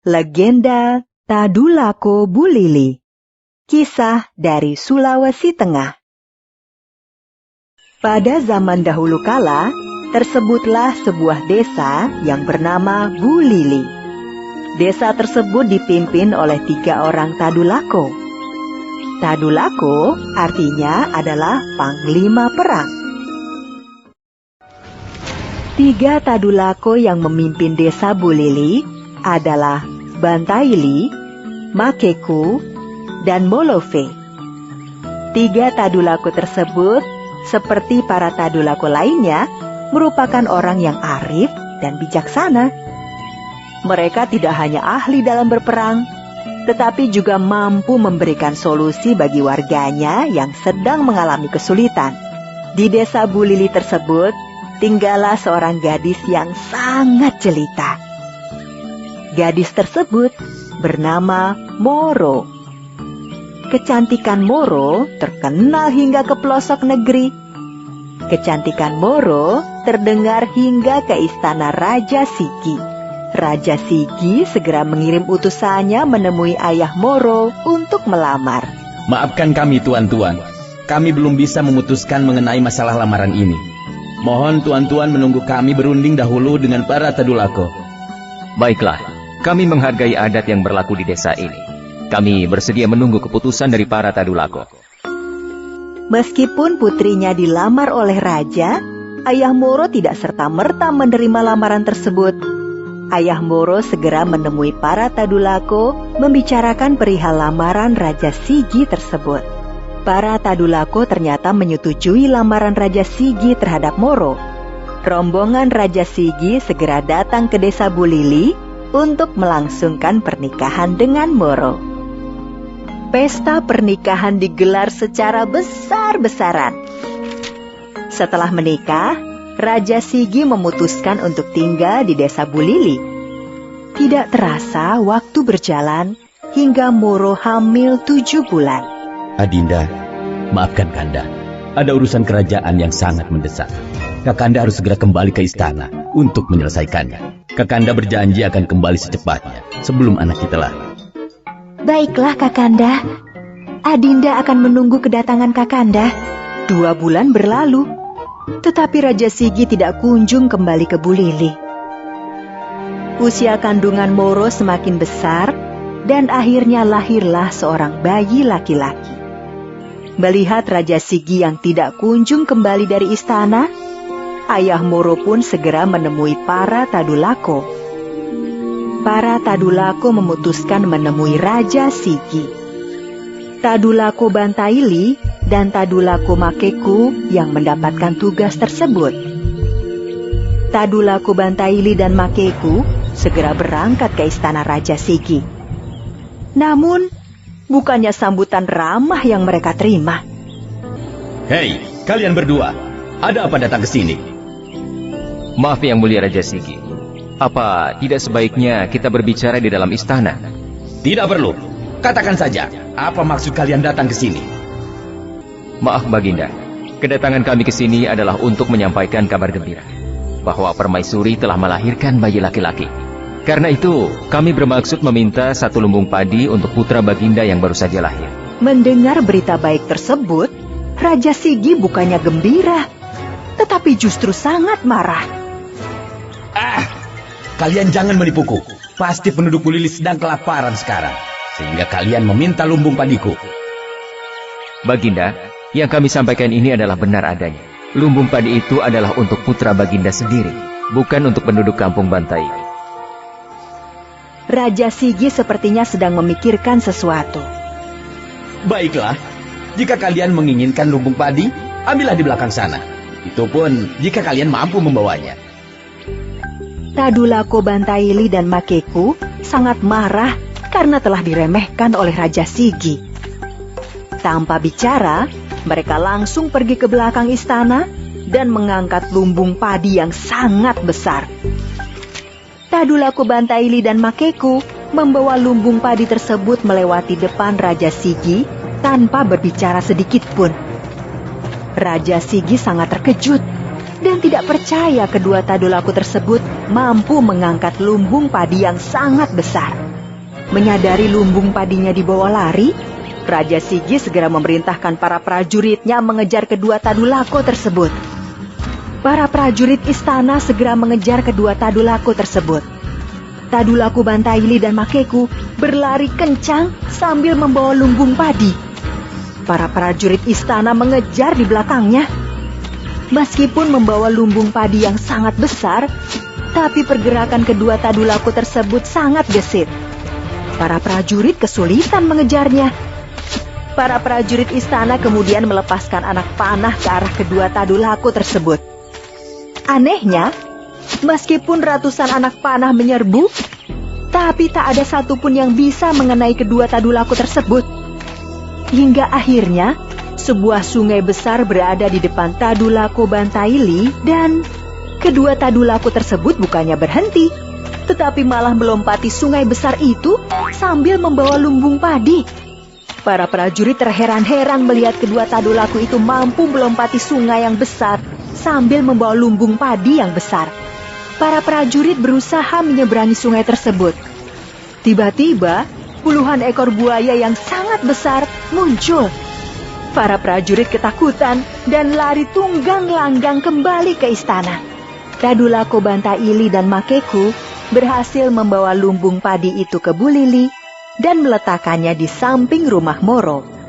Legenda Tadulako Bulili. Kisah dari Sulawesi Tengah. Pada zaman dahulu kala, tersebutlah sebuah desa yang bernama Bulili. Desa tersebut dipimpin oleh 3 orang Tadulako. Tadulako artinya adalah panglima perang. 3 Tadulako yang memimpin desa Bulili adalah Bantaili, Makeku, dan Molove. 3 Tadulako tersebut, seperti para Tadulako lainnya, merupakan orang yang arif dan bijaksana. Mereka tidak hanya ahli dalam berperang, tetapi juga mampu memberikan solusi bagi warganya yang sedang mengalami kesulitan. Di desa Bulili tersebut, tinggallah seorang gadis yang sangat jelita. Gadis tersebut bernama Moro. Kecantikan Moro terkenal hingga ke pelosok negeri. Kecantikan Moro terdengar hingga ke istana Raja Sigi. Raja Sigi segera mengirim utusannya menemui ayah Moro untuk melamar. Maafkan kami tuan-tuan, kami belum bisa memutuskan mengenai masalah lamaran ini. Mohon tuan-tuan menunggu kami berunding dahulu dengan para Tadulako. Baiklah, kami menghargai adat yang berlaku di desa ini. Kami bersedia menunggu keputusan dari para Tadulako. Meskipun putrinya dilamar oleh raja, ayah Moro tidak serta-merta menerima lamaran tersebut. Ayah Moro segera menemui para Tadulako membicarakan perihal lamaran Raja Sigi tersebut. Para Tadulako ternyata menyetujui lamaran Raja Sigi terhadap Moro. Rombongan Raja Sigi segera datang ke desa Bulili untuk melangsungkan pernikahan dengan Moro. Pesta pernikahan digelar secara besar-besaran. Setelah menikah, Raja Sigi memutuskan untuk tinggal di desa Bulili. Tidak terasa waktu berjalan hingga Moro hamil 7 bulan. Adinda, maafkan Kanda. Ada urusan kerajaan yang sangat mendesak. Kakanda harus segera kembali ke istana untuk menyelesaikannya. Kakanda berjanji akan kembali secepatnya sebelum anak kita lahir. Baiklah Kakanda. Adinda akan menunggu kedatangan Kakanda. 2 bulan berlalu, tetapi Raja Sigi tidak kunjung kembali ke Bulili. Usia kandungan Moro semakin besar dan akhirnya lahirlah seorang bayi laki-laki. Melihat Raja Sigi yang tidak kunjung kembali dari istana, ayah Moro pun segera menemui para Tadulako. Para Tadulako memutuskan menemui Raja Sigi. Tadulako Bantaili dan Tadulako Makeku yang mendapatkan tugas tersebut. Tadulako Bantaili dan Makeku segera berangkat ke istana Raja Sigi. Namun, bukannya sambutan ramah yang mereka terima. Hei, kalian berdua, ada apa datang ke sini? Maaf Yang Mulia Raja Sigi, apa tidak sebaiknya kita berbicara di dalam istana? Tidak perlu, katakan saja, apa maksud kalian datang ke sini? Maaf Baginda, kedatangan kami ke sini adalah untuk menyampaikan kabar gembira bahwa Permaisuri telah melahirkan bayi laki-laki. Karena itu, kami bermaksud meminta 1 lumbung padi untuk putra Baginda yang baru saja lahir. Mendengar berita baik tersebut, Raja Sigi bukannya gembira, tetapi justru sangat marah. Kalian jangan menipuku. Pasti penduduk Bulili sedang kelaparan sekarang, sehingga kalian meminta lumbung padiku. Baginda, yang kami sampaikan ini adalah benar adanya. Lumbung padi itu adalah untuk putra Baginda sendiri, bukan untuk penduduk kampung Bantai. Raja Sigi sepertinya sedang memikirkan sesuatu. Baiklah, jika kalian menginginkan lumbung padi, ambillah di belakang sana. Itu pun jika kalian mampu membawanya. Tadulako Bantaili dan Makeku sangat marah karena telah diremehkan oleh Raja Sigi. Tanpa bicara, mereka langsung pergi ke belakang istana dan mengangkat lumbung padi yang sangat besar. Tadulako Bantaili dan Makeku membawa lumbung padi tersebut melewati depan Raja Sigi tanpa berbicara sedikit pun. Raja Sigi sangat terkejut dan tidak percaya kedua Tadulako tersebut mampu mengangkat lumbung padi yang sangat besar. Menyadari lumbung padinya dibawa lari, Raja Sigi segera memerintahkan para prajuritnya mengejar kedua Tadulako tersebut. Para prajurit istana segera mengejar kedua Tadulako tersebut. Tadulako Bantaili dan Makeku berlari kencang sambil membawa lumbung padi. Para prajurit istana mengejar di belakangnya. Meskipun membawa lumbung padi yang sangat besar, tapi pergerakan kedua Tadulako tersebut sangat gesit. Para prajurit kesulitan mengejarnya. Para prajurit istana kemudian melepaskan anak panah ke arah kedua Tadulako tersebut. Anehnya, meskipun ratusan anak panah menyerbu, tapi tak ada satupun yang bisa mengenai kedua Tadulako tersebut. Hingga akhirnya, sebuah sungai besar berada di depan Tadulako Bantaili dan kedua Tadulako tersebut bukannya berhenti, tetapi malah melompati sungai besar itu sambil membawa lumbung padi. Para prajurit terheran-heran melihat kedua Tadulako itu mampu melompati sungai yang besar sambil membawa lumbung padi yang besar. Para prajurit berusaha menyeberangi sungai tersebut. Tiba-tiba, puluhan ekor buaya yang sangat besar muncul. Para prajurit ketakutan dan lari tunggang langgang kembali ke istana. Tadulako Bantaili dan Makeku berhasil membawa lumbung padi itu ke Bu Lili dan meletakkannya di samping rumah Moro.